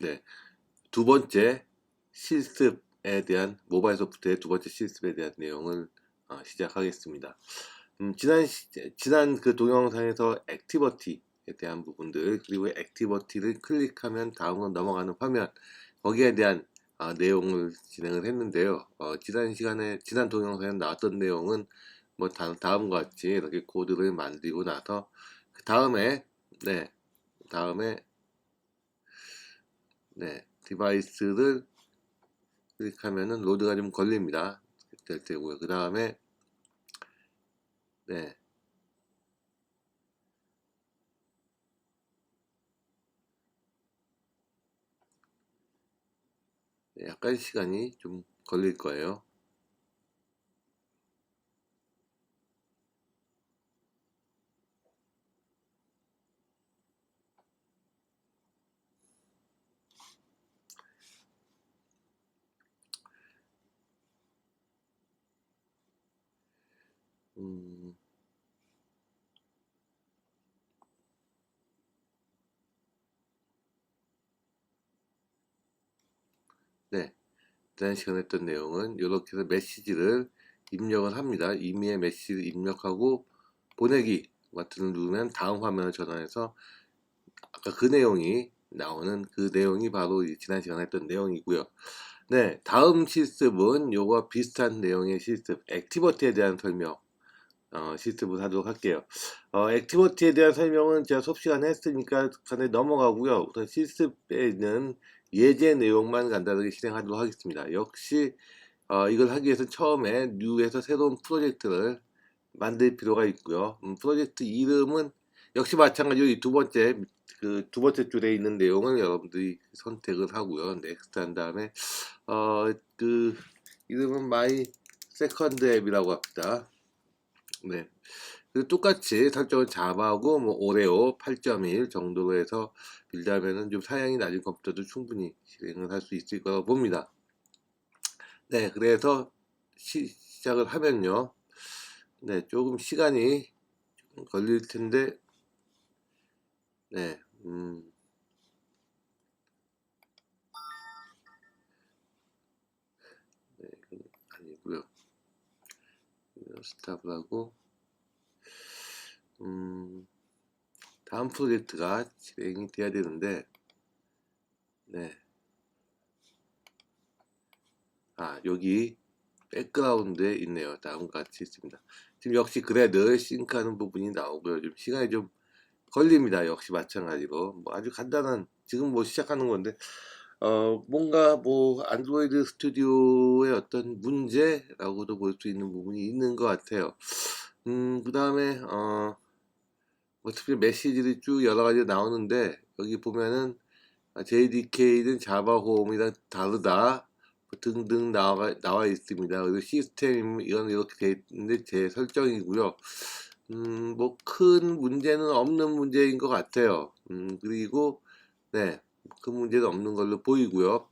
네, 두 번째 실습에 대한 모바일 소프트의 두 번째 실습에 대한 내용을 시작하겠습니다. 지난 그 동영상에서 액티버티에 대한 부분들, 그리고 액티버티를 클릭하면 다음으로 넘어가는 화면, 거기에 대한 내용을 진행을 했는데요. 지난 동영상에 나왔던 내용은 뭐 다음과 같이 이렇게 코드를 만들고 나서 그 다음에 디바이스를 클릭하면은 로드가 좀 걸립니다. 될 때고요. 그 다음에 네, 약간 시간이 좀 걸릴 거예요. 음, 네, 지난 시간에 했던 내용은 이렇게 해서 메시지를 입력을 합니다. 이미의 메시지를 입력하고 보내기 버튼을 누르면 다음 화면을 전환해서 아까 그 내용이 나오는 그 내용이 바로 지난 시간에 했던 내용이고요. 네, 다음 실습은 요거와 비슷한 내용의 실습, 액티버티에 대한 설명 실습을 하도록 할게요. 액티버티에 대한 설명은 제가 수업 시간에 했으니까 간에 넘어가고요. 우선 실습에 있는 예제 내용만 간단하게 실행하도록 하겠습니다. 역시 이걸 하기 위해서 처음에 뉴에서 새로운 프로젝트를 만들 필요가 있고요. 프로젝트 이름은 역시 마찬가지로 이 두 번째 줄에 있는 내용을 여러분들이 선택을 하고요. 넥스트 한 다음에 그 이름은 마이 세컨드 앱이라고 합니다. 네. 그리고 똑같이 설정을 자바하고 뭐 오레오 8.1 정도로 해서 빌드하면은 좀 사양이 낮은 컴퓨터도 충분히 실행을 할 수 있을 거라고 봅니다. 네, 그래서 시작을 하면요. 네, 조금 시간이 걸릴 텐데, 네, 네, 이건 아니고요. 스탑을 하고, 다음 프로젝트가 진행이 돼야 되는데, 네, 여기 백그라운드에 있네요. 다음과 같이 있습니다. 지금 역시 그래드 싱크하는 부분이 나오고요. 좀 시간이 좀 걸립니다. 역시 마찬가지로 뭐 아주 간단한 지금 뭐 시작하는 건데 뭔가 뭐 안드로이드 스튜디오의 어떤 문제라고도 볼 수 있는 부분이 있는 것 같아요. 그 다음에 어차피 메시지들이 쭉 여러 가지 나오는데 여기 보면은 JDK는 자바 홈이랑 다르다 뭐 등등 나와 있습니다. 그리고 시스템 이건 이렇게 돼 있는데 제 설정이고요. 뭐 큰 문제는 없는 문제인 것 같아요. 그리고 네, 큰 문제는 없는 걸로 보이고요.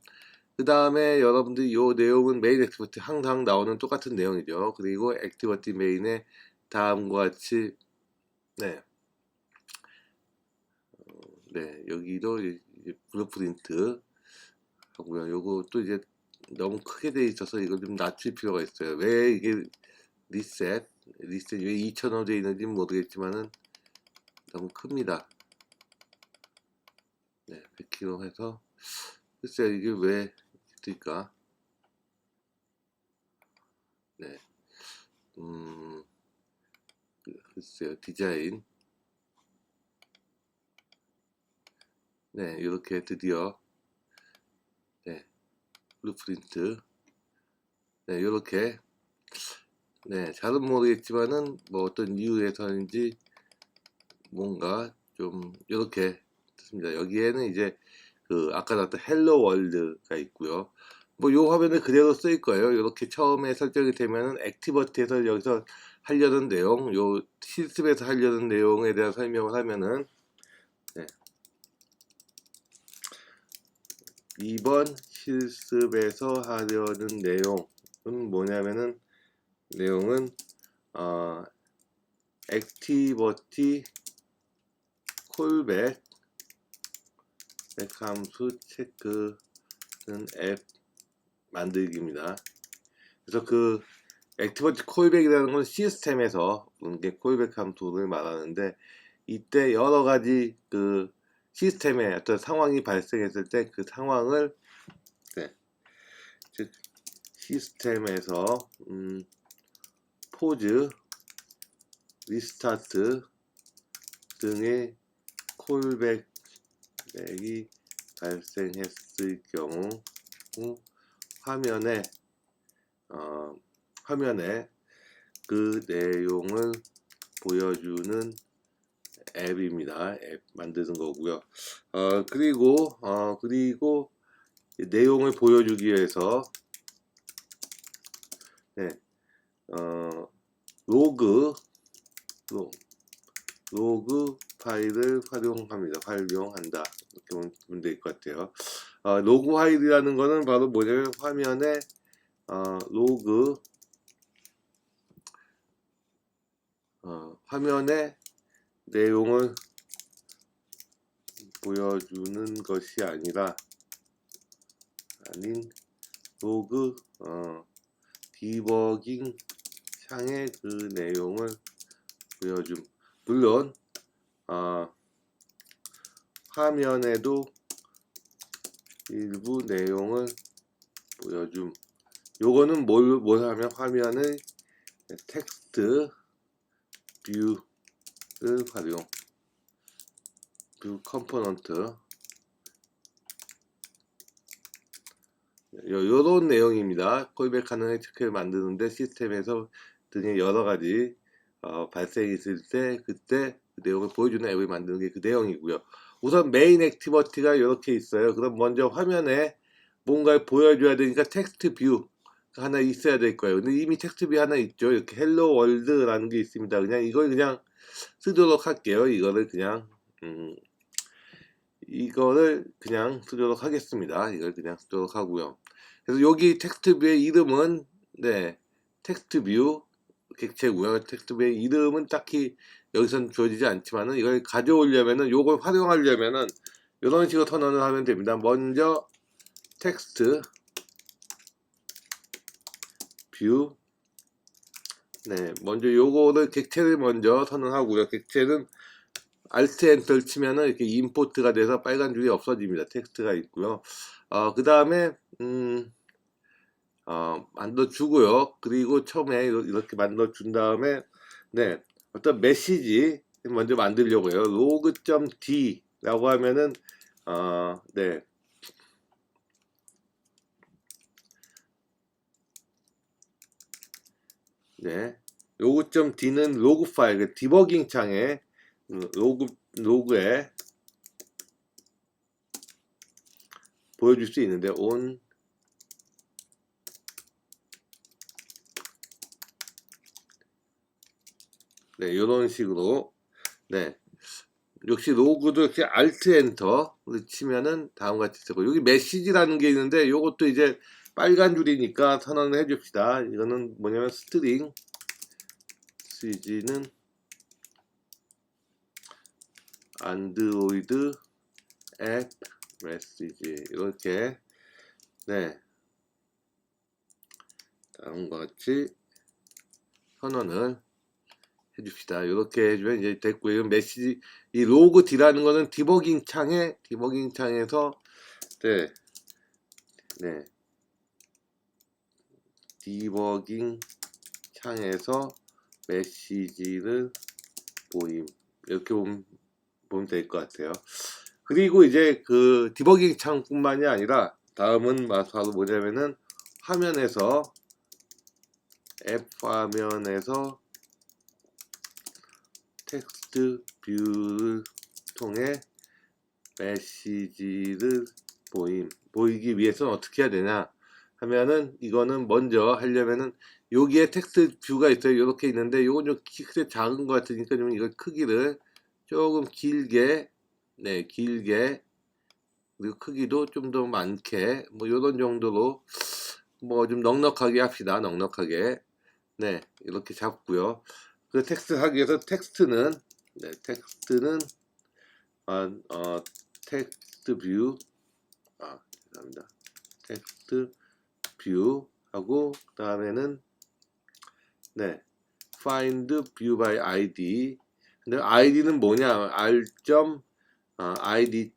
그 다음에 여러분들이 이 내용은 메인 액티버티 항상 나오는 똑같은 내용이죠. 그리고 액티버티 메인에 다음과 같이 네, 여기도 이제 블루프린트 하고요. 요거 또 이제 너무 크게 돼 있어서 이걸 좀 낮출 필요가 있어요. 왜 이게 리셋 왜 2000원 돼 있는지 모르겠지만은 너무 큽니다. 네, 100kg 해서 글쎄요 이게 왜 될까? 네, 음, 글쎄요 디자인 네 이렇게 드디어 네 블루프린트 네 이렇게 네 잘은 모르겠지만은 뭐 어떤 이유에서인지 뭔가 좀 이렇게 됐습니다. 여기에는 이제 그 아까 나왔던 헬로 월드가 있고요. 뭐 요 화면에 그대로 쓰일 거예요. 이렇게 처음에 설정이 되면은 액티버티에서 여기서 하려는 내용, 요 실습에서 하려는 내용에 대한 설명을 하면은 네. 이번 실습에서 하려는 내용은 뭐냐면은 내용은 액티버티 콜백 함수 체크는 앱 만들기입니다. 그래서 그 액티비티 콜백이라는 건 시스템에서 이게 콜백 함수를 말하는데, 이때 여러 가지 그 시스템에 어떤 상황이 발생했을 때 그 상황을, 네, 즉 시스템에서 포즈, 리스타트 등의 콜백이 발생했을 경우 화면에 그 내용을 보여주는 앱입니다. 앱 만드는 거고요. 그리고 내용을 보여주기 위해서, 네, 로그 파일을 활용한다. 이렇게 보면 될 것 같아요. 로그 파일이라는 거는 바로 뭐냐면 화면에 화면에 내용을 보여주는 것이 로그 디버깅 창에 그 내용을 보여줌. 물론 화면에도 일부 내용을 보여줌. 요거는 뭘 하면 화면의 텍스트 뷰를 활용, 뷰 컴포넌트, 요런 내용입니다. 콜백하는 체크를 만드는데 시스템에서 등의 여러 가지 발생이 있을 때 그때 그 내용을 보여주는 앱을 만드는 게 그 내용이고요. 우선 메인 액티비티가 이렇게 있어요. 그럼 먼저 화면에 뭔가를 보여줘야 되니까 텍스트 뷰 하나 있어야 될 거예요. 근데 이미 텍스트 뷰 하나 있죠. 이렇게 헬로 월드라는 게 있습니다. 그냥 이걸 그냥 쓰도록 할게요. 이거를 그냥 쓰도록 하겠습니다. 이걸 그냥 쓰도록 하고요. 그래서 여기 텍스트 뷰의 이름은, 네, 텍스트 뷰 객체고요. 텍스트 뷰의 이름은 딱히 여기선 주어지지 않지만은 이걸 가져오려면은, 요걸 활용하려면은 이런 식으로 선언을 하면 됩니다. 먼저 텍스트 뷰, 네, 먼저 요거를 객체를 먼저 선언하고요. 객체는 Alt 엔터를 치면은 이렇게 임포트가 돼서 빨간 줄이 없어집니다. 텍스트가 있고요. 그 다음에 만들어주고요. 그리고 처음에 이렇게 만들어준 다음에, 네, 어떤 메시지 먼저 만들려고요. log.d 라고 하면은 네, log.d는 로그 파일, 그 디버깅 창에 로그에 보여줄 수 있는데, on 네, 이런 식으로, 네, 역시 로그도 이렇게 Alt 엔터를 치면은 다음과 같이 되고, 여기 메시지라는 게 있는데 이것도 이제 빨간 줄이니까 선언을 해줍시다. 이거는 뭐냐면 스트링 메시지는 안드로이드 앱 메시지, 이렇게, 네, 다음과 같이 선언을 해줍시다. 이렇게 해주면 이제 됐고요. 메시지, 이 로그 D라는 거는 디버깅 창에서, 네, 네, 디버깅 창에서 메시지를 보임. 이렇게 보면 될 것 같아요. 그리고 이제 그 디버깅 창뿐만이 아니라 다음은 바로 뭐냐면은 앱 화면에서 텍스트 뷰를 통해 메시지를 보이기 위해서는 어떻게 해야 되냐 하면은, 이거는 먼저 하려면은 여기에 텍스트 뷰가 있어요. 이렇게 있는데 이건 좀 크게 작은 것 같으니까 좀 이걸 크기를 조금 길게, 네, 길게, 그리고 크기도 좀 더 많게, 뭐 이런 정도로 뭐 좀 넉넉하게 합시다. 넉넉하게. 네, 이렇게 잡고요. 그 텍스트 하기 위해서 텍스트는 텍스트 텍스트 뷰, 죄송합니다. 텍스트 뷰 하고, 그 다음에는, 네, find view by id. 근데 id는 뭐냐? id.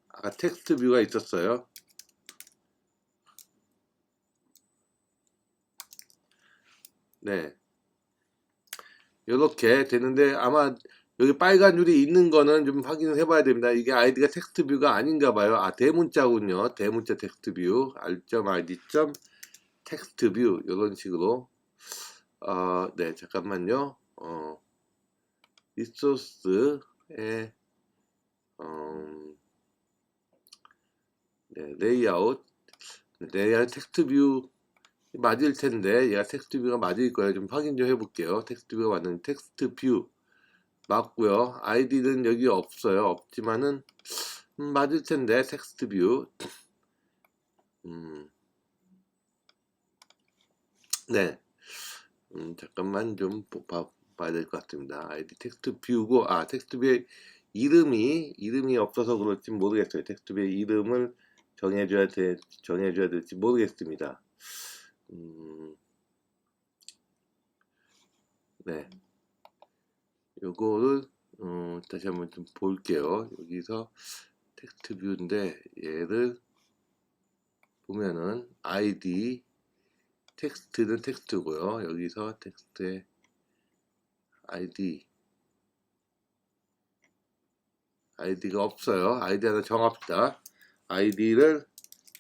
아까 텍스트 뷰가 있었어요. 네. 이렇게 되는데 아마 여기 빨간 줄이 있는 거는 좀 확인을 해봐야 됩니다. 이게 아이디가 텍스트 뷰가 아닌가 봐요. 대문자군요. 대문자 텍스트 뷰. r.id. 텍스트 뷰. 이런 식으로. 네, 잠깐만요. 리소스에, 네, 레이아웃 텍스트 뷰 맞을 텐데, 얘가 텍스트 뷰가 맞을 거예요. 좀 확인 좀 해볼게요. 텍스트 뷰가 맞는 텍스트 뷰. 맞고요. 아이디는 여기 없어요. 없지만은 맞을 텐데 텍스트 뷰. 네. 잠깐만 좀 봐야 될 것 같습니다. 아이디 텍스트 뷰고 텍스트 뷰의 이름이 없어서 그럴지 모르겠어요. 텍스트 뷰의 이름을 정해줘야 될지 모르겠습니다. 네. 요거를 다시 한번 좀 볼게요. 여기서 텍스트 뷰인데 얘를 보면은 아이디 텍스트는 텍스트고요. 여기서 텍스트의 아이디가 없어요. 아이디 하나 정합시다. 아이디를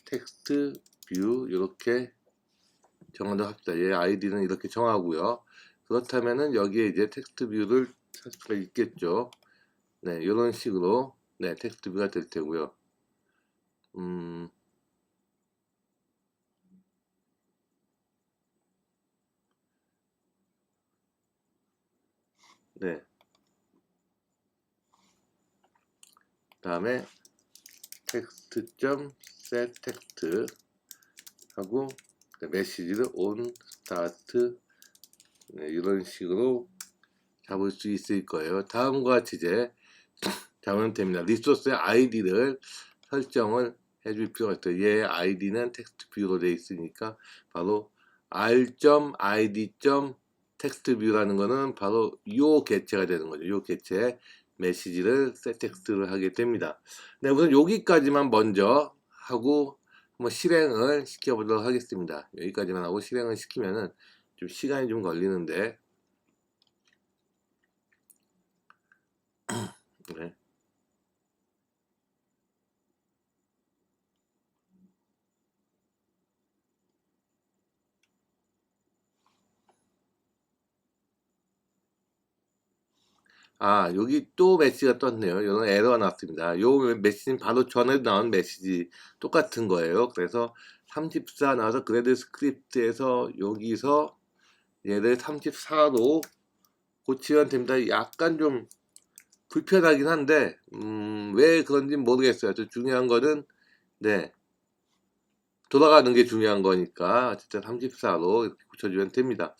텍스트 뷰 이렇게 정하도록 합시다. 얘 아이디는 이렇게 정하고요. 그렇다면은 여기에 이제 텍스트 뷰를 할 수가 있겠죠. 네, 이런 식으로 네, 텍스트 뷰가 될 테고요. 네. 다음에 text.set text 하고 메시지를 on start 네, 이런 식으로 잡을 수 있을 거예요. 다음과 같이 이제 잡으면 됩니다. 리소스의 아이디를 설정을 해줄 필요가 있어요. 얘 아이디는 텍스트 뷰로 되어 있으니까 바로 r.id. 텍스트 뷰라는 거는 바로 요 개체가 되는 거죠. 요 개체 메시지를 set 텍스트를 하게 됩니다. 네, 우선 여기까지만 먼저 하고 한번 실행을 시켜보도록 하겠습니다. 여기까지만 하고 실행을 시키면은 좀 시간이 좀 걸리는데 네. 여기 또 메시지가 떴네요. 이런 에러가 났습니다. 요 메시지는 바로 전에 나온 메시지 똑같은 거예요. 그래서 34 나와서 그래드 스크립트에서 여기서 얘를 34로 고치면 됩니다. 약간 좀 불편하긴 한데 왜 그런지 모르겠어요. 또 중요한 거는 네, 돌아가는 게 중요한 거니까 어쨌든 34로 이렇게 고쳐주면 됩니다.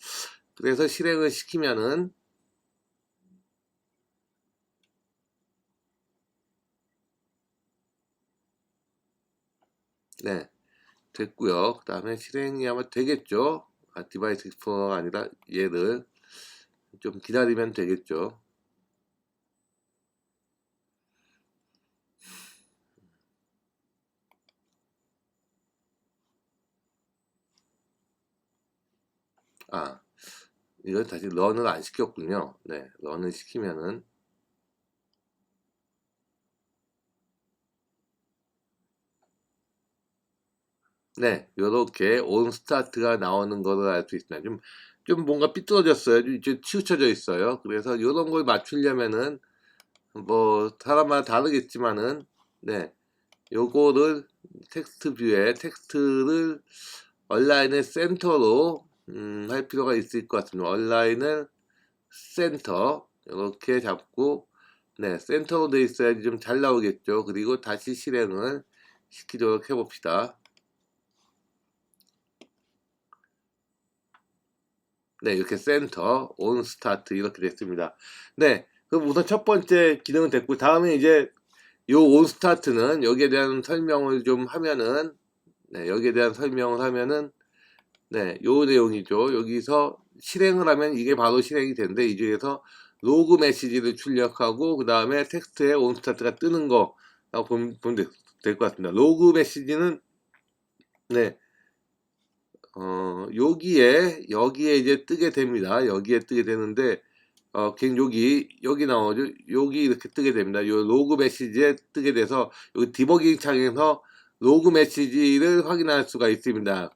그래서 실행을 시키면은 네, 됐고요. 그 다음에 실행이 아마 되겠죠. 디바이스 익스플로러가 아니라 얘를 좀 기다리면 되겠죠. 이걸 다시 런을 안 시켰군요. 네, 런을 시키면은 네, 요렇게 온 스타트가 나오는 거를 알 수 있습니다. 좀 뭔가 삐뚤어졌어요. 좀 치우쳐져 있어요. 그래서 요런 걸 맞추려면은 뭐 사람마다 다르겠지만은 네, 요거를 텍스트 뷰에 텍스트를 얼라인의 센터로 할 필요가 있을 것 같습니다. 얼라인을 센터 이렇게 잡고 네, 센터로 돼 있어야지 좀 잘 나오겠죠. 그리고 다시 실행을 시키도록 해봅시다. 네, 이렇게 센터, 온 스타트 이렇게 됐습니다. 네, 그럼 우선 첫 번째 기능은 됐고 다음에 이제 요 온 스타트는 여기에 대한 설명을 좀 하면은, 네, 여기에 대한 설명을 하면은, 네, 요 내용이죠. 여기서 실행을 하면 이게 바로 실행이 되는데, 이 중에서 로그 메시지를 출력하고, 그 다음에 텍스트에 온 스타트가 뜨는 거, 라고 보면 될 것 같습니다. 로그 메시지는, 네, 여기에 이제 뜨게 됩니다. 여기에 뜨게 되는데, 여기 나오죠. 여기 이렇게 뜨게 됩니다. 요 로그 메시지에 뜨게 돼서, 여기 디버깅 창에서 로그 메시지를 확인할 수가 있습니다.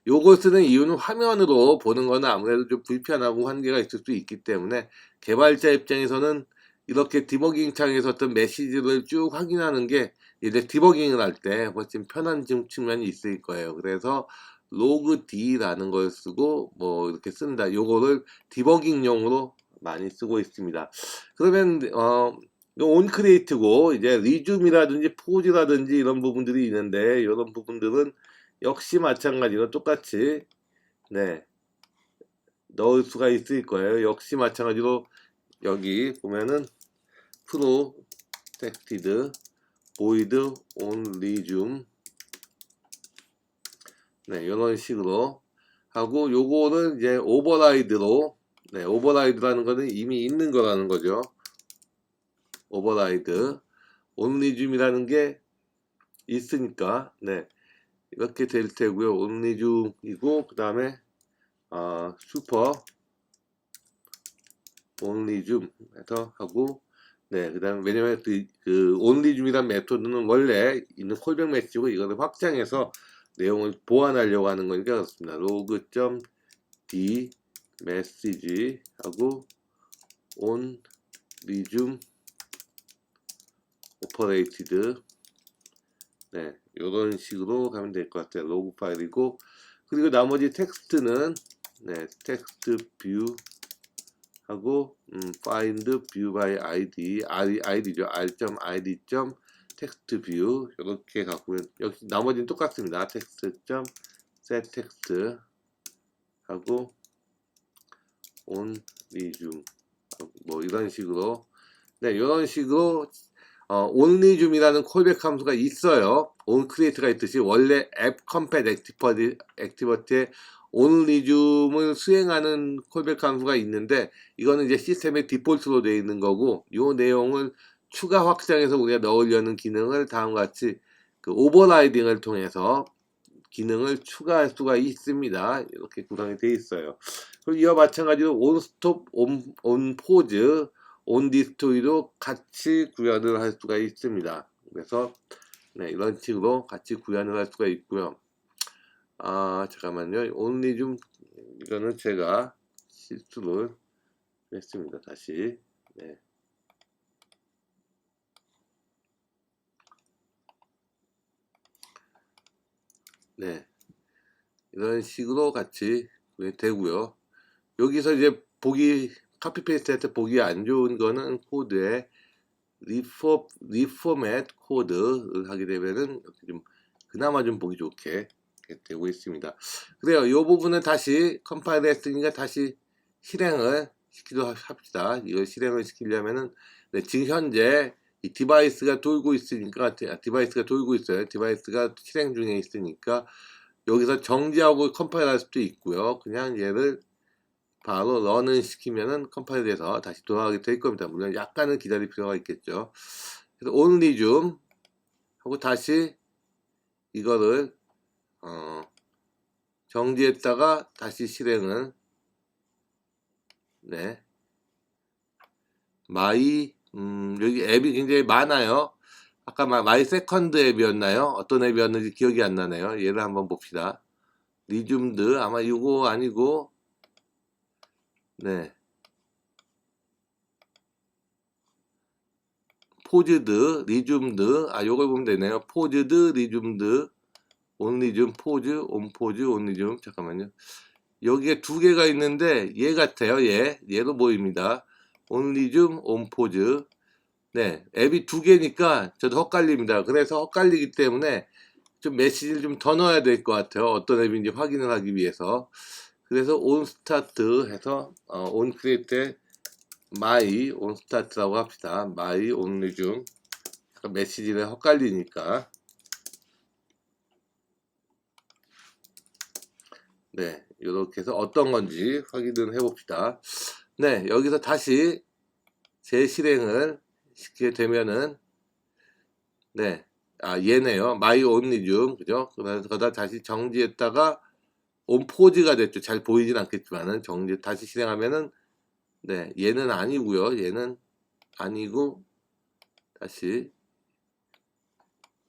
요걸 쓰는 이유는 화면으로 보는 거는 아무래도 좀 불편하고 한계가 있을 수 있기 때문에, 개발자 입장에서는 이렇게 디버깅 창에서 어떤 메시지를 쭉 확인하는 게 이제 디버깅을 할 때 훨씬 편한 측면이 있을 거예요. 그래서 로그 D라는 걸 쓰고 뭐 이렇게 쓴다. 요거를 디버깅용으로 많이 쓰고 있습니다. 그러면 온크리에이트고 이제 리즘이라든지 포즈라든지 이런 부분들이 있는데, 이런 부분들은 역시 마찬가지로 똑같이, 네, 넣을 수가 있을 거예요. 역시 마찬가지로 여기 보면은 protected void on resume, 네, 이런 식으로 하고, 요거는 이제 오버라이드로, 네, 오버라이드라는 거는 이미 있는 거라는 거죠. 오버라이드 on resume이라는 게 있으니까, 네, 이렇게 될 테고요. on resume이고, 그 다음에 슈퍼 only zoom 해서 하고, 네, 그 다음, 왜냐면 그 only zoom이란 메소드는 원래 있는 콜백 메시지고, 이거를 확장해서 내용을 보완하려고 하는 거니까 그렇습니다. log.d 메시지 하고 on resume operated, 네, 이런 식으로 가면 될 것 같아요. 로그 파일이고, 그리고 나머지 텍스트는, 네, 텍스트 뷰 하고 find view by id, id죠. r.id. text view 이렇게 갖고, 역시 나머지는 똑같습니다. text. set text 하고 on resume 뭐 이런 식으로, 네, 이런 식으로 on resume이라는 콜백 함수가 있어요. on create가 있듯이 원래 app compat activity에 on resume을 수행하는 콜백 함수가 있는데, 이거는 이제 시스템의 디폴트로 되어 있는 거고, 이 내용을 추가 확장해서 우리가 넣으려는 기능을 다음과 같이 그 오버라이딩을 통해서 기능을 추가할 수가 있습니다. 이렇게 구성이 되어 있어요. 그리고 이와 마찬가지로 on stop, on pause, on destroy도 같이 구현을 할 수가 있습니다. 그래서 네, 이런 식으로 같이 구현을 할 수가 있고요. 잠깐만요. only 좀, 이거는 제가 실수를 했습니다. 다시. 네. 네. 이런 식으로 같이 되고요. 여기서 이제 카피 페이스트 할 때 보기 안 좋은 거는 코드에 리포맷 코드를 하게 되면은 좀 그나마 좀 보기 좋게 되고 있습니다. 그래요. 이 부분은 다시 컴파일 했으니까 다시 실행을 시키도록 합시다. 이걸 실행을 시키려면은, 네, 지금 현재 이 디바이스가 돌고 있으니까, 디바이스가 돌고 있어요. 디바이스가 실행 중에 있으니까 여기서 정지하고 컴파일 할 수도 있고요. 그냥 얘를 바로 런을 시키면은 컴파일 돼서 다시 돌아가게 될 겁니다. 물론 약간은 기다릴 필요가 있겠죠. 그래서 only zoom 하고 다시 이거를 정지했다가 다시 실행을, 네, 여기 앱이 굉장히 많아요. 아까 마이 세컨드 앱이었나요? 어떤 앱이었는지 기억이 안 나네요. 얘를 한번 봅시다. 리줌드, 아마 이거 아니고, 네, 포즈드, 리줌드, 요걸 보면 되네요. 포즈드, 리줌드, 온리줌, 포즈, 온포즈, 온리줌. 잠깐만요. 여기에 두 개가 있는데 얘 같아요. 얘로 보입니다. 온리줌, 온포즈. 네, 앱이 두 개니까 저도 헛갈립니다. 그래서 헛갈리기 때문에 좀 메시지를 좀 더 넣어야 될 것 같아요. 어떤 앱인지 확인을 하기 위해서. 그래서 on start 해서 on create my on start라고 합시다. my on resume 메시지를 헛갈리니까. 네, 이렇게 해서 어떤 건지 확인을 해봅시다. 네, 여기서 다시 재실행을 시키게 되면은, 네, 얘네요. my only zoom, 그죠? 그러다 다시 정지했다가 온 포즈가 됐죠. 잘 보이진 않겠지만은, 다시 실행하면은, 네, 얘는 아니고요. 얘는 아니고, 다시,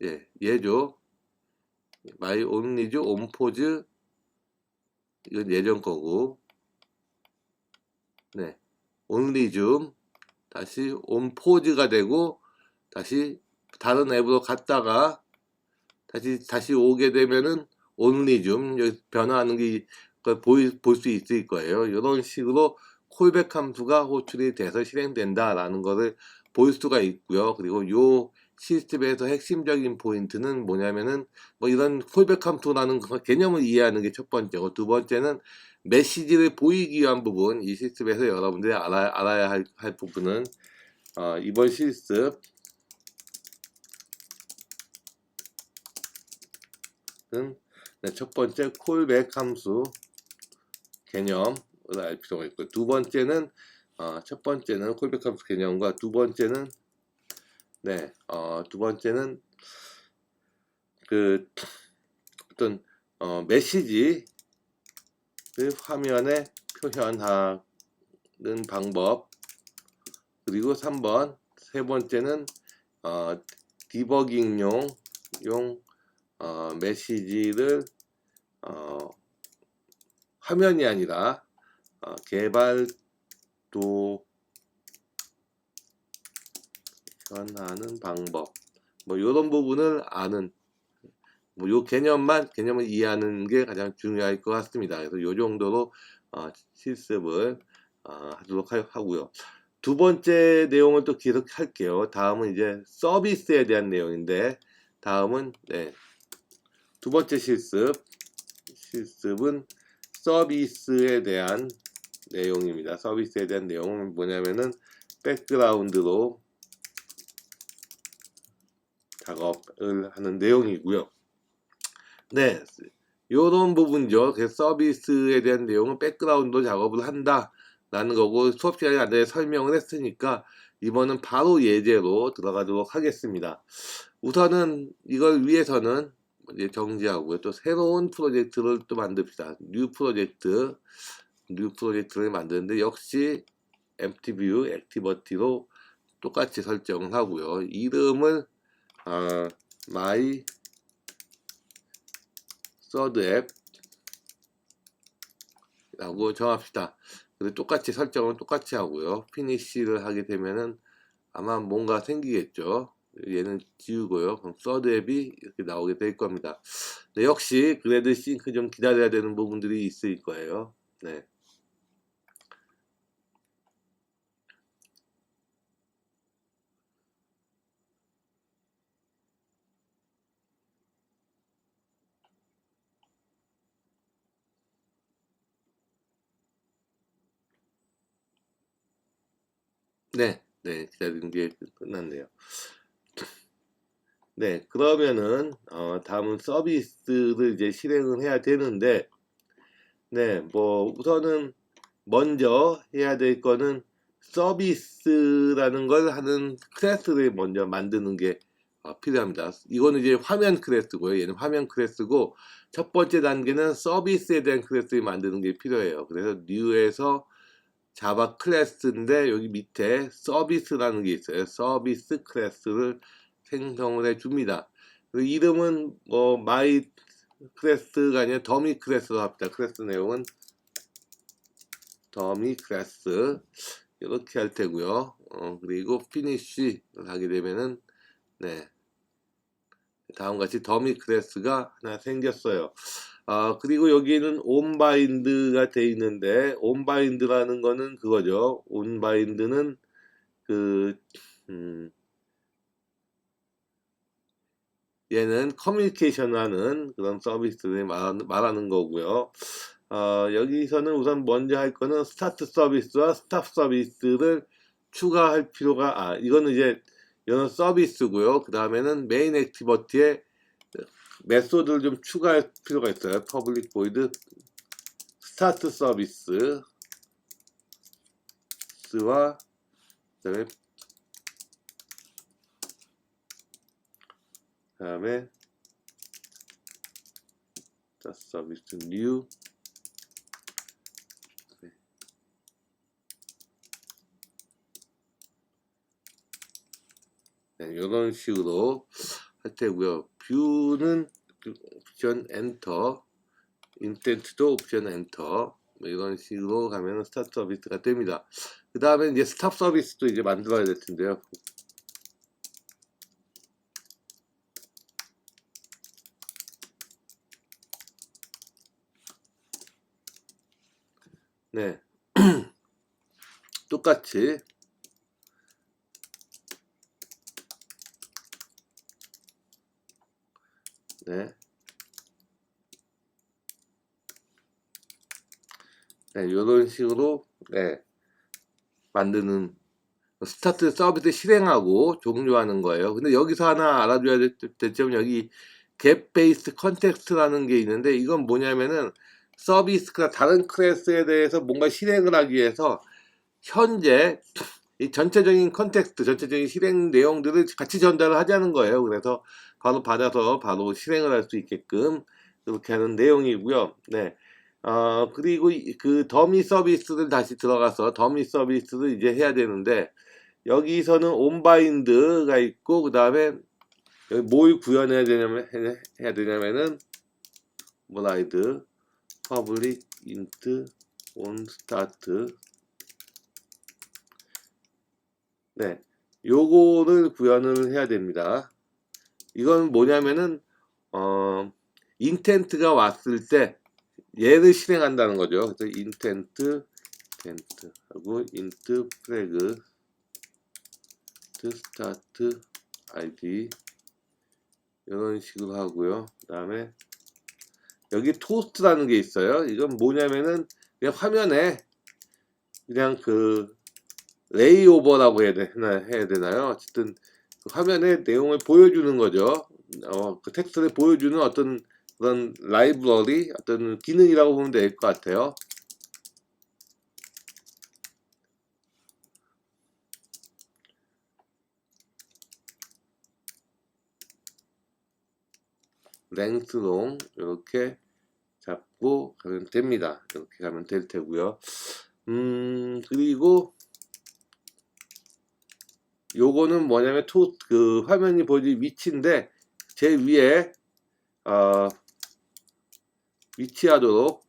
예, 얘죠. my only zoom, 온 포즈, 이건 예전 거고, 네, only zoom, 다시 온 포즈가 되고, 다시 다른 앱으로 갔다가 다시 오게 되면은 only zoom 여기 변화하는 게 볼 수 있을 거예요. 이런 식으로 콜백 함수가 호출이 돼서 실행된다라는 것을 볼 수가 있고요. 그리고 요 시스템에서 핵심적인 포인트는 뭐냐면은 뭐 이런 콜백 함수라는 개념을 이해하는 게 첫 번째고, 두 번째는 메시지를 보이기 위한 부분, 이 시스템에서 여러분들이 알아야 할 부분은 이번 시스템 네, 첫 번째 콜백 함수 개념을 알 필요가 있고, 두 번째는 첫 번째는 콜백 함수 개념과 두 번째는 두 번째는 그 어떤 메시지를 화면에 표현하는 방법, 그리고 3번 세 번째는 디버깅용 메시지를 화면이 아니라 개발도 변하는 방법, 뭐 이런 부분을 아는, 뭐 요 개념을 이해하는 게 가장 중요할 것 같습니다. 그래서 요 정도로 실습을 하도록 하고요. 두 번째 내용을 또 계속 할게요. 다음은 이제 서비스에 대한 내용인데, 다음은 두 번째 실습은 서비스에 대한 내용입니다. 서비스에 대한 내용은 뭐냐면은 백그라운드로 작업을 하는 내용이고요. 네, 요런 부분이죠. 그래서 서비스에 대한 내용은 백그라운드로 작업을 한다라는 거고, 수업 시간에 간단히 설명을 했으니까 이번은 바로 예제로 들어가도록 하겠습니다. 우선은 이걸 위해서는 이제 정지하고요. 또 새로운 프로젝트를 또 만듭시다. 뉴 프로젝트를 만드는데 역시 empty view, 액티비티로 똑같이 설정을 하고요. 이름을 my third app 라고 정합시다. 그리고 똑같이 설정은 똑같이 하고요. 피니시를 하게 되면은 아마 뭔가 생기겠죠. 얘는 지우고요. 그럼 third app이 이렇게 나오게 될 겁니다. 네, 역시 그래드 싱크 좀 기다려야 되는 부분들이 있을 거예요. 네. 네, 기다리는 게 끝났네요. 네, 그러면은 다음은 서비스를 이제 실행을 해야 되는데, 네, 뭐 우선은 먼저 해야 될 거는 서비스라는 걸 하는 클래스를 먼저 만드는 게 필요합니다. 이거는 이제 화면 클래스고요. 얘는 화면 클래스고, 첫 번째 단계는 서비스에 대한 클래스를 만드는 게 필요해요. 그래서 new에서 자바 클래스인데 여기 밑에 서비스라는 게 있어요. 서비스 클래스를 생성을 해 줍니다. 이름은 뭐 my 클래스가 아니라 더미 클래스로 합니다. 클래스 내용은 더미 클래스 이렇게 할 테고요. 그리고 피니쉬를 하게 되면은 다음같이 더미 클래스가 하나 생겼어요. 그리고 여기는 온바인드가 돼 있는데, 온바인드라는 거는 그거죠. 온바인드는 얘는 커뮤니케이션 하는 그런 서비스를 말하는 거고요. 여기서는 우선 먼저 할 거는 스타트 서비스와 스탑 서비스를 추가할 필요가, 이거는 이제 이런 서비스고요. 그 다음에는 메인 액티비티에 메소드를 좀 추가할 필요가 있어요. 퍼블릭 보이드 스타트 서비스와 그다음에 스타트 서비스 뉴. 네, 이런 식으로 할 테고요. 뷰는 옵션 엔터, 인텐트도 옵션 엔터, 뭐 이런 식으로 가면 스타트 서비스가 됩니다. 그 다음에 이제 스탑 서비스도 이제 만들어야 될 텐데요. 네, 똑같이 네, 네, 이런 식으로 네, 만드는 스타트 서비스 실행하고 종료하는 거예요. 근데 여기서 하나 알아줘야 될 점은 여기 겟 베이스 컨텍스트라는 게 있는데 이건 뭐냐면은 서비스가 다른 클래스에 대해서 뭔가 실행을 하기 위해서 현재 이 전체적인 컨텍스트, 전체적인 실행 내용들을 같이 전달을 하자는 거예요. 그래서 바로 받아서 바로 실행을 할 수 있게끔 그렇게 하는 내용이고요. 네. 그리고 그 더미 서비스를 다시 들어가서 더미 서비스를 이제 해야 되는데 여기서는 온바인드가 있고 그 다음에 여기 뭘 구현해야 되냐면은 뭐라이드 퍼블릭 인트 온 스타트. 네, 요거를 구현을 해야 됩니다. 이건 뭐냐면은 인텐트가 왔을 때 얘를 실행한다는 거죠. 그래서 인텐트 하고 인트 플래그 스타트 아이디 이런 식으로 하고요. 그 다음에 여기 토스트라는 게 있어요. 이건 뭐냐면은 그냥 화면에 그냥 그 레이오버라고 해야 되나요? 어쨌든 그 화면에 내용을 보여주는 거죠. 그 텍스트를 보여주는 어떤 그런 라이브러리, 어떤 기능이라고 보면 될 것 같아요. 랭스롱 이렇게 잡고 가면 됩니다. 이렇게 가면 될 테고요. 그리고 요거는 뭐냐면 그 화면이 보여진 위치인데 제 위에 위치하도록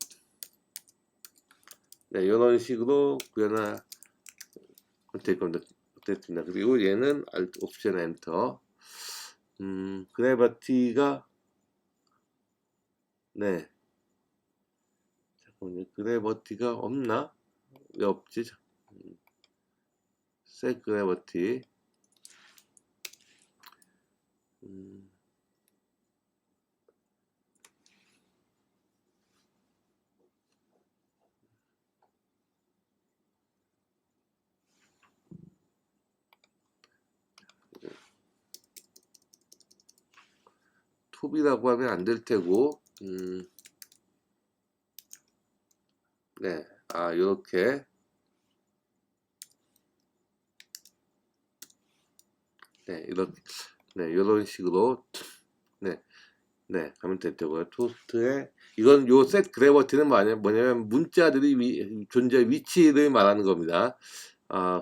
네, 이런 식으로 구현하 될 겁니다. 됐습니다. 그리고 얘는 Alt 옵션 엔터. 그래버티가 네, 잠깐만요. 그래버티가 없나? 왜 없지? 셋 그래버티. 톱이라고 하면 안 될 테고. 네, 요렇게 네, 이런 식으로 네, 가면 됐고요. 토스트에 이건 요 셋 그래버티는 뭐냐면 문자들이 존재 위치를 말하는 겁니다.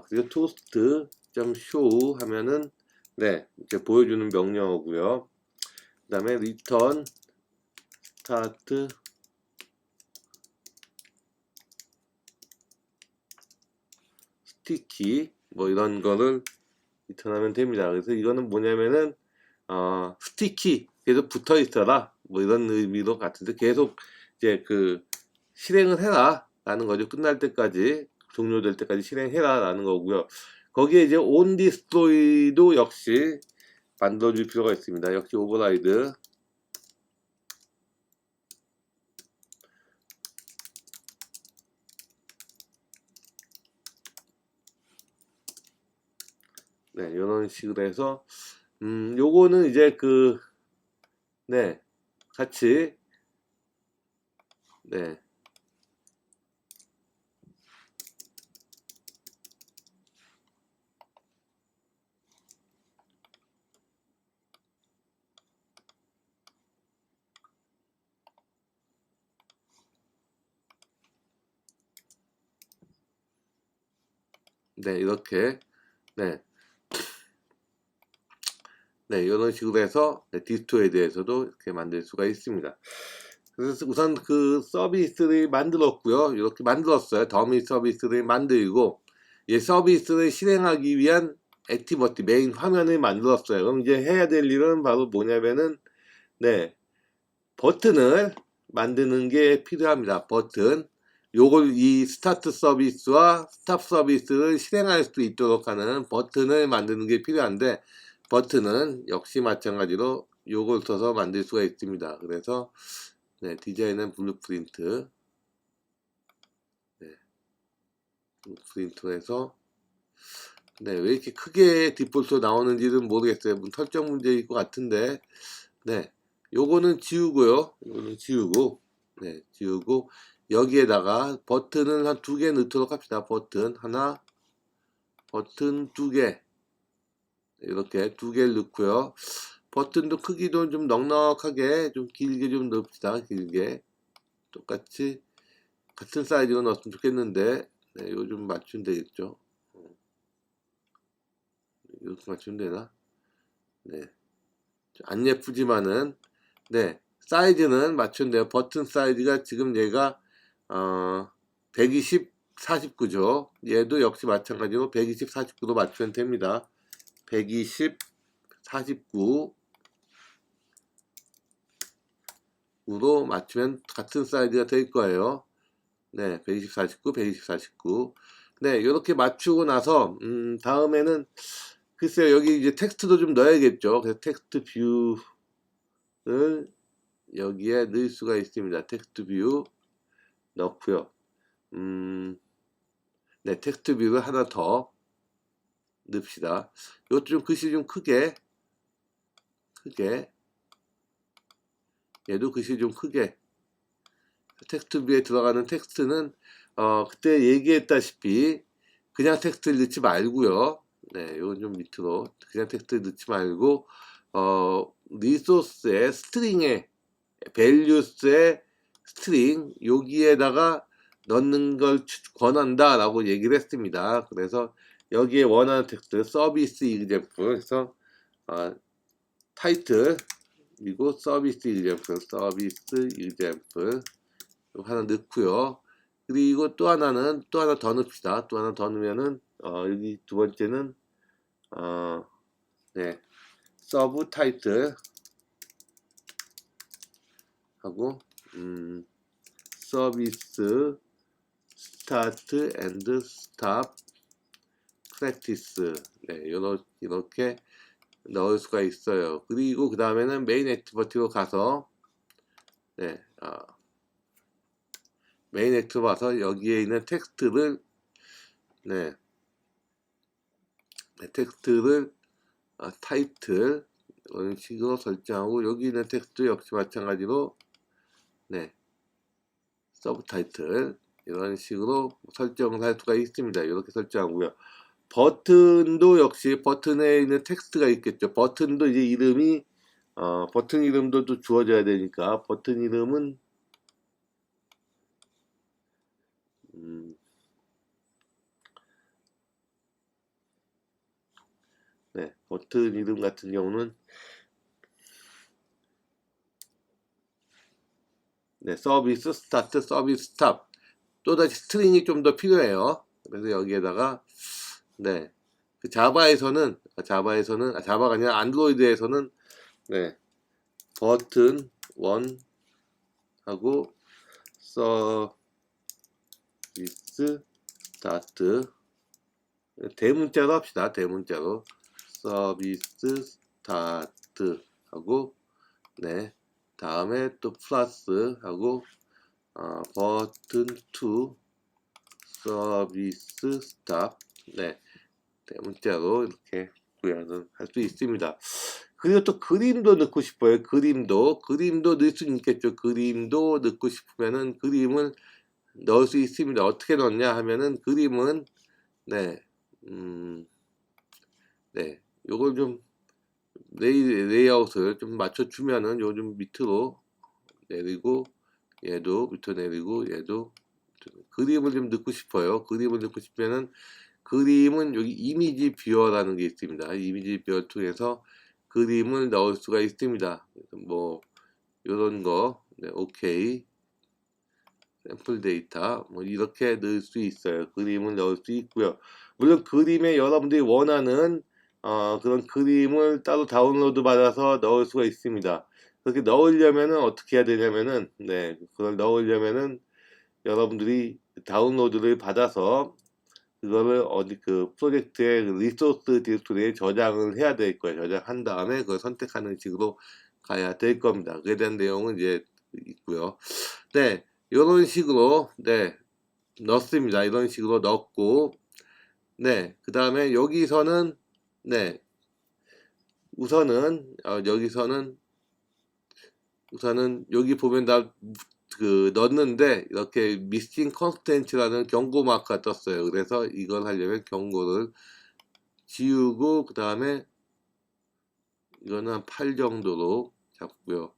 그리고 토스트 점 쇼 하면은 네, 이렇게 보여주는 명령어고요. 그다음에 리턴 스타트 스티키 뭐 이런 거를 리턴하면 됩니다. 그래서 이거는 뭐냐면은 스티키 계속 붙어 있어라 뭐 이런 의미도 같은데 계속 이제 그 실행을 해라 라는 거죠. 끝날 때까지 종료될 때까지 실행해라 라는 거고요. 거기에 이제 on destroy도 역시 만들어줄 필요가 있습니다. 역시 오버라이드 네, 이런 식으로 해서 요거는 이제 네, 같이 네, 네, 이렇게 네, 네, 이런 식으로 해서 네, 디스토에 대해서도 이렇게 만들 수가 있습니다. 그래서 우선 그 서비스를 만들었고요. 이렇게 만들었어요. 더미 서비스를 만들고 이 서비스를 실행하기 위한 액티버티 메인 화면을 만들었어요. 그럼 이제 해야 될 일은 바로 뭐냐면은 네, 버튼을 만드는 게 필요합니다. 버튼. 요걸 이 스타트 서비스와 스탑 서비스를 실행할 수 있도록 하는 버튼을 만드는 게 필요한데 버튼은 역시 마찬가지로 요걸 써서 만들 수가 있습니다. 그래서 네, 디자인은 블루프린트 네, 블루프린트에서 네, 왜 이렇게 크게 디폴트로 나오는지는 모르겠어요. 설정 문제일 것 같은데 네, 요거는 지우고요. 요거는 지우고 네, 지우고 여기에다가 버튼을 한 2개 넣도록 합시다. 버튼 하나, 버튼 2개 이렇게 2개를 넣고요. 버튼도 크기도 좀 넉넉하게 좀 길게 좀 넣읍시다. 길게 똑같이 같은 사이즈로 넣었으면 좋겠는데 네, 이거 좀 맞추면 되겠죠. 이렇게 맞추면 되나? 네, 안 예쁘지만은 네, 사이즈는 맞춘대요. 버튼 사이즈가 지금 얘가 120, 49죠. 얘도 역시 마찬가지로 120, 49로 맞추면 됩니다. 120, 49 으로 맞추면 같은 사이즈가 될 거예요. 네, 120, 49, 120, 49. 네, 이렇게 맞추고 나서 다음에는 글쎄요, 여기 이제 텍스트도 좀 넣어야겠죠. 그래서 텍스트 뷰를 여기에 넣을 수가 있습니다. 텍스트 뷰 넣고요. 네, 텍스트 뷰를 하나 더 넣읍시다. 이것도 좀 글씨 좀 크게 얘도 글씨 좀 크게 텍스트 뷰에 들어가는 텍스트는 그때 얘기했다시피 그냥 텍스트를 넣지 말고요. 네, 이건 좀 밑으로 그냥 텍스트를 넣지 말고 리소스의 스트링에 밸류스의 스트링 여기에다가 넣는 걸 권한다 라고 얘기를 했습니다. 그래서 여기에 원하는 텍스트 서비스 이그잼플 해서 타이틀 그리고 서비스 이그잼플 하나 넣고요. 그리고 또 하나는 또 하나 더 넣읍시다. 또 하나 더 넣으면은 여기 두 번째는 네, 서브 타이틀 하고 서비스 스타트 앤드 스탑 프랙티스 네, 이렇게 넣을 수가 있어요. 그리고 그 다음에는 메인 액티비티로 가서 네, 메인 액티비티 와서 여기에 있는 텍스트를 네, 텍스트를 타이틀 이런 식으로 설정하고 여기 있는 텍스트 역시 마찬가지로 네, 서브 타이틀 이런 식으로 설정을 할 수가 있습니다. 이렇게 설정하고요. 버튼도 역시 버튼에 있는 텍스트가 있겠죠. 버튼도 이제 이름이 버튼 이름도 또 주어져야 되니까 버튼 이름은 네, 버튼 이름 같은 경우는 네, 서비스 스타트, 서비스 스탑 또다시 스트링이 좀 더 필요해요. 그래서 여기에다가 네, 그 자바가 아니라 안드로이드에서는 네, 버튼 1 하고 서비스 스타트 대문자로 합시다. 대문자로 서비스 스타트 하고 네, 다음에 또 플러스 하고 버튼 2 서비스 스탑 네, 대문자로 이렇게 구현을 할 수 있습니다. 그리고 또 그림도 넣고 싶어요. 그림도 넣을 수는 있겠죠. 그림도 넣고 싶으면은 그림을 넣을 수 있습니다. 어떻게 넣냐 하면은 그림은 네, 네, 요걸 좀 레이아웃을 좀 맞춰주면은 요 좀 밑으로 내리고 얘도 밑으로 내리고 얘도 그림을 좀 넣고 싶어요. 그림을 넣고 싶으면은 그림은 여기 이미지 뷰어라는 게 있습니다. 이미지 뷰어 통해서 그림을 넣을 수가 있습니다. 뭐 이런 거, 네, 오케이, 샘플 데이터 뭐 이렇게 넣을 수 있어요. 그림을 넣을 수 있고요. 물론 그림에 여러분들이 원하는 그런 그림을 따로 다운로드 받아서 넣을 수가 있습니다. 그렇게 넣으려면은 어떻게 해야 되냐면은 네, 그걸 넣으려면은 여러분들이 다운로드를 받아서 그거를 어디 그 프로젝트의 리소스 디렉토리에 저장을 해야 될 거예요. 저장한 다음에 그걸 선택하는 식으로 가야 될 겁니다. 그에 대한 내용은 이제 있고요. 네, 이런 식으로 네 넣습니다. 이런 식으로 넣고 네, 그 다음에 여기서는 네 우선은 여기 보면 다 넣었는데 이렇게 미싱 컨스텐츠라는 경고 마크가 떴어요. 그래서 이걸 하려면 경고를 지우고 그 다음에 이거는 한 8 정도로 잡고요.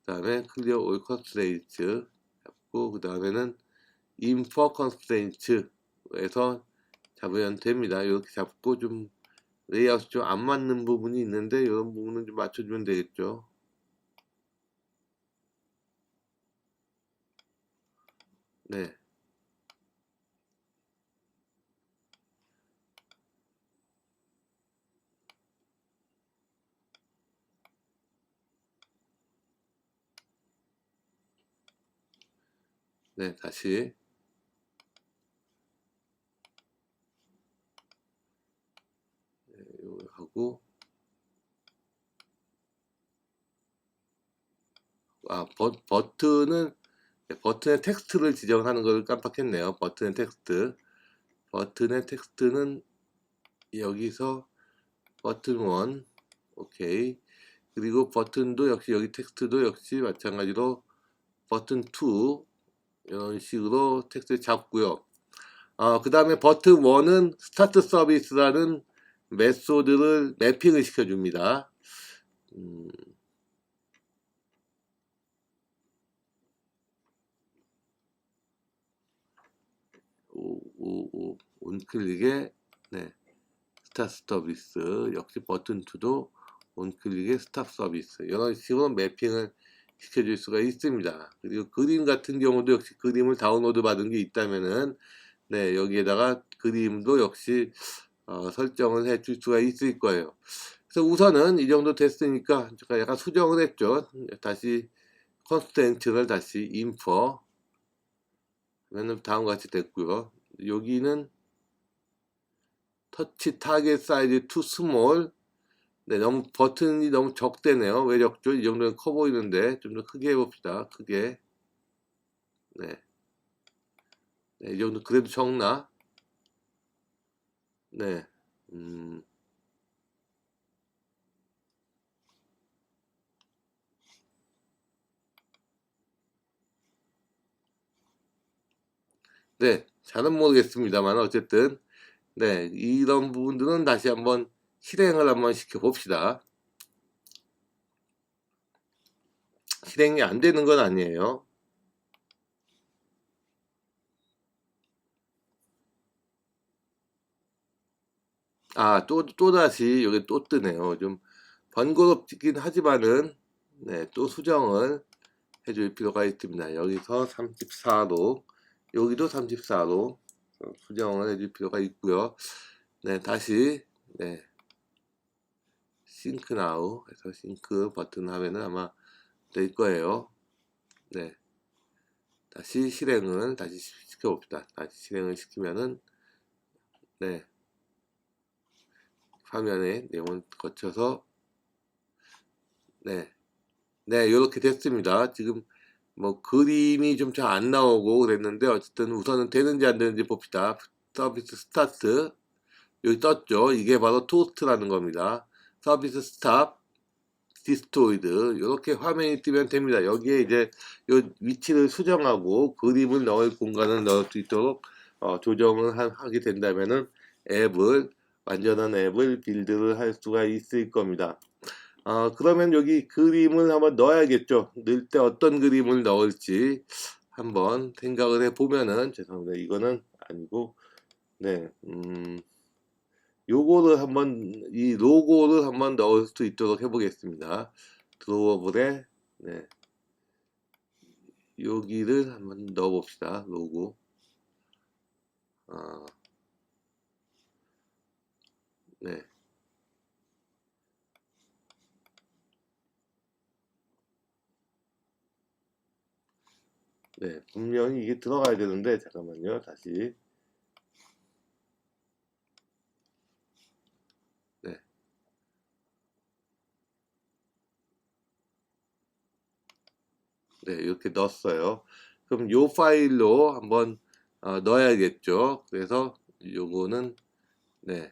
그 다음에 클리어 올 컨스트레인츠 잡고 그 다음에는 인포 컨스트레인츠에서 잡으면 됩니다. 이렇게 잡고 좀 레이아웃이 좀 안 맞는 부분이 있는데 이런 부분은 좀 맞춰주면 되겠죠. 네. 네, 다시 네, 이거 하고 버튼은 버튼의 텍스트를 지정하는 걸 깜빡했네요. 버튼의 텍스트는 여기서 버튼 1 오케이. 그리고 버튼도 역시 여기 텍스트도 역시 마찬가지로 버튼 2 이런 식으로 텍스트 잡고요. 그 다음에 버튼 1은 스타트 서비스라는 메소드를 매핑을 시켜줍니다. 온클릭에 네, 스타트 서비스 역시 버튼 2도 온클릭의 스탑 서비스 이런 식으로 매핑을 시켜줄 수가 있습니다. 그리고 그림 같은 경우도 역시 그림을 다운로드 받은 게 있다면은 네, 여기에다가 그림도 역시 설정을 해줄 수가 있을 거예요. 그래서 우선은 이 정도 됐으니까 제가 약간 수정을 했죠. 다시 컨스텐츠를 다시 인포 하면 다음과 같이 됐고요. 여기는 터치 타겟 사이즈 투 스몰 네, 너무 버튼이 너무 적대네요. 왜 적죠? 이 정도는 커 보이는데 좀 더 크게 해봅시다. 크게. 네. 네, 이 정도 그래도 적나? 네. 네. 잘은 모르겠습니다만 어쨌든 네, 이런 부분들은 다시 한번 실행을 한번 시켜봅시다. 실행이 안 되는 건 아니에요. 또다시 여기 또 뜨네요. 좀 번거롭긴 하지만은, 네, 또 수정을 해줄 필요가 있습니다. 여기서 34로, 여기도 34로 수정을 해줄 필요가 있고요. 네, 다시, 네, 싱크 나우 해서 싱크 버튼 하면은 아마 될 거예요. 네, 다시 실행을 다시 시켜봅시다. 다시 실행을 시키면은, 네, 화면에 내용을 거쳐서, 네, 네, 이렇게 됐습니다. 지금 뭐 그림이 좀 잘 안 나오고 그랬는데 어쨌든 우선은 되는지 안 되는지 봅시다. 서비스 스타트 여기 떴죠. 이게 바로 토스트라는 겁니다. 서비스 스탑, 디스토이드 이렇게 화면이 뜨면 됩니다. 여기에 이제 이 위치를 수정하고 그림을 넣을 공간을 넣을 수 있도록 조정을 하게 된다면은 완전한 앱을 빌드를 할 수가 있을 겁니다. 그러면 여기 그림을 한번 넣어야겠죠. 넣을 때 어떤 그림을 넣을지 한번 생각을 해 보면은, 죄송합니다. 이거는 아니고, 네, 요거를 한번, 이 로고를 한번 넣을 수 있도록 해보겠습니다. 드로워블에, 네, 여기를 한번 넣어봅시다. 로고. 네. 네, 분명히 이게 들어가야 되는데, 잠깐만요. 다시. 네. 네, 이렇게 넣었어요. 그럼 요 파일로 한번 넣어야겠죠. 그래서 요거는, 네,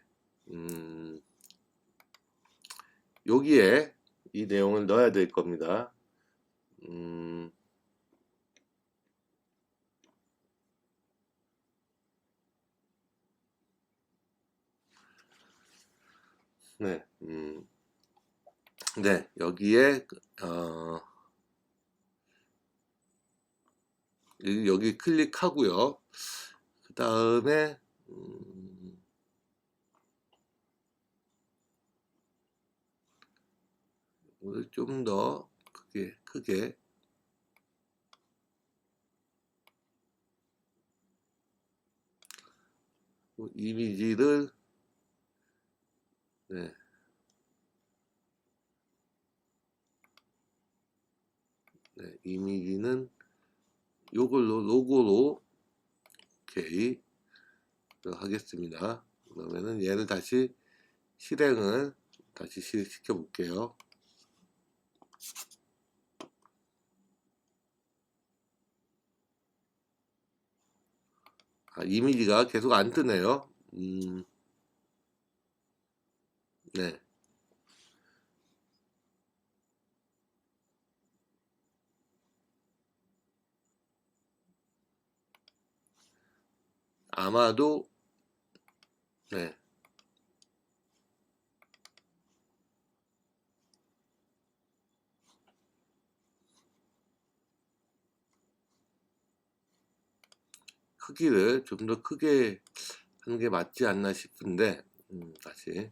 여기에 이 내용을 넣어야 될 겁니다. 네, 네, 여기에, 여기 클릭하고요. 그 다음에, 좀 더 크게, 이미지를, 네, 네, 이미지는 요걸로, 로고로, 오케이, 하겠습니다. 그러면은 얘를 다시 실행을 다시 시켜 볼게요. 이미지가 계속 안 뜨네요. 네. 아마도, 네. 크기를 좀 더 크게 하는 게 맞지 않나 싶은데, 다시.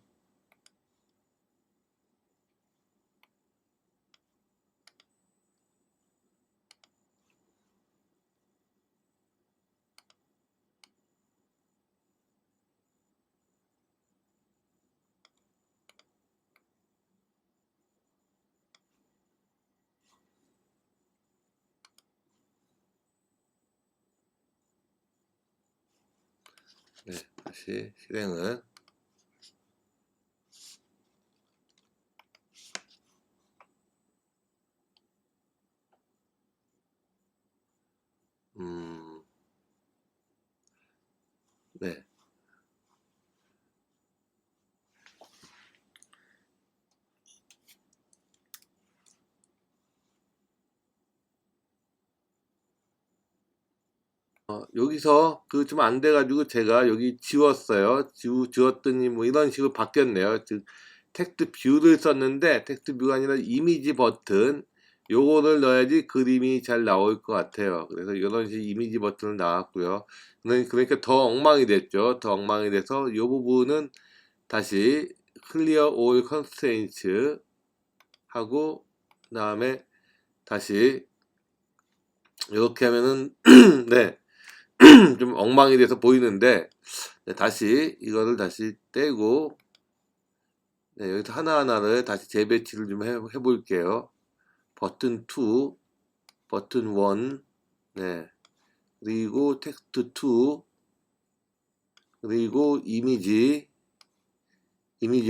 네, 다시 실행을. 네. 여기서 그 좀 안 돼가지고 제가 여기 지웠어요. 지웠더니 뭐 이런 식으로 바뀌었네요. 즉, 텍스트 뷰를 썼는데 텍스트 뷰가 아니라 이미지 버튼, 요거를 넣어야지 그림이 잘 나올 것 같아요. 그래서 이런 식 이미지 버튼을 나왔고요. 그러니까 더 엉망이 됐죠. 더 엉망이 돼서 이 부분은 다시 Clear All Constraints 하고, 그 다음에 다시 이렇게 하면은 네, 좀 엉망이 돼서 보이는데, 네, 다시 이거를 다시 떼고, 네, 여기서 하나하나를 다시 재배치를 좀 해볼게요. 버튼 2, 버튼 1, 네, 그리고 텍스트 2, 그리고 이미지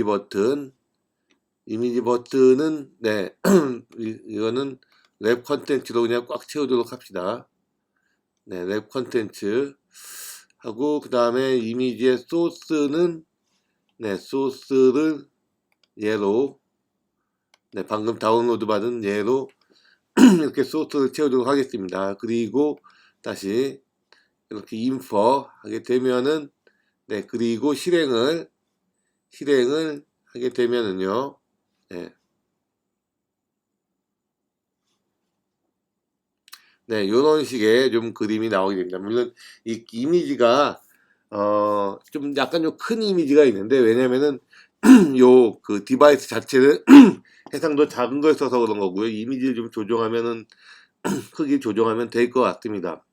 버튼, 이미지 버튼은, 네, 이거는 랩 컨텐츠로 그냥 꽉 채우도록 합시다. 네, 랩 컨텐츠 하고, 그 다음에 이미지의 소스는 네, 소스를 얘로, 네, 방금 다운로드 받은 얘로 이렇게 소스를 채우도록 하겠습니다. 그리고 다시 이렇게 인포 하게 되면은, 네, 그리고 실행을 하게 되면은요, 네, 네, 이런 식의 좀 그림이 나오게 됩니다. 물론 이 이미지가 좀 약간 좀 큰 이미지가 있는데, 왜냐면은 요 그 디바이스 자체를 해상도 작은 걸 써서 그런 거고요. 이미지를 좀 조정하면은 크기 조정하면 될 것 같습니다.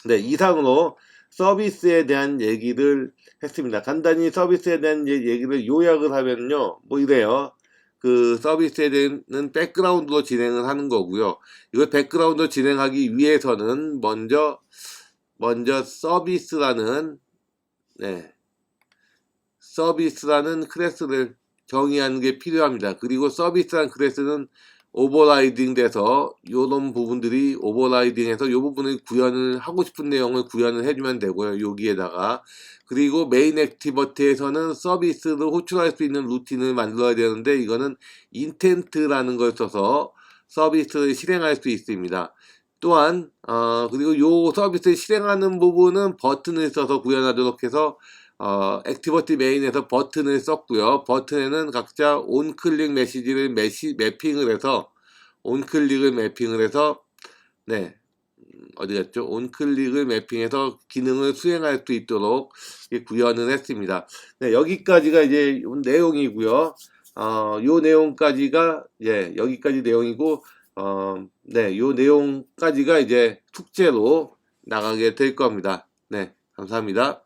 네, 이상으로 서비스에 대한 얘기를 했습니다. 간단히 서비스에 대한 얘기를 요약을 하면요, 뭐 이래요. 그 서비스에 대한 백그라운드로 진행을 하는 거고요. 이걸 백그라운드로 진행하기 위해서는 먼저 네, 서비스라는 클래스를 정의하는 게 필요합니다. 그리고 서비스라는 클래스는 오버라이딩 돼서 요런 부분들이 오버라이딩해서 요 부분을 구현을 하고 싶은 내용을 구현을 해주면 되고요. 여기에다가 그리고 메인 액티비티에서는 서비스를 호출할 수 있는 루틴을 만들어야 되는데 이거는 인텐트라는 걸 써서 서비스를 실행할 수 있습니다. 또한 그리고 요 서비스를 실행하는 부분은 버튼을 써서 구현하도록 해서 액티비티 메인에서 버튼을 썼고요. 버튼에는 각자 온클릭 메시지를 매핑을 해서 온클릭을 매핑을 해서 네, 어디 갔죠? 온클릭을 매핑해서 기능을 수행할 수 있도록 구현을 했습니다. 네, 여기까지가 이제 내용이고요. 요 내용까지가 여기까지 내용이고 네, 요 내용까지가 이제 숙제로 나가게 될 겁니다. 네, 감사합니다.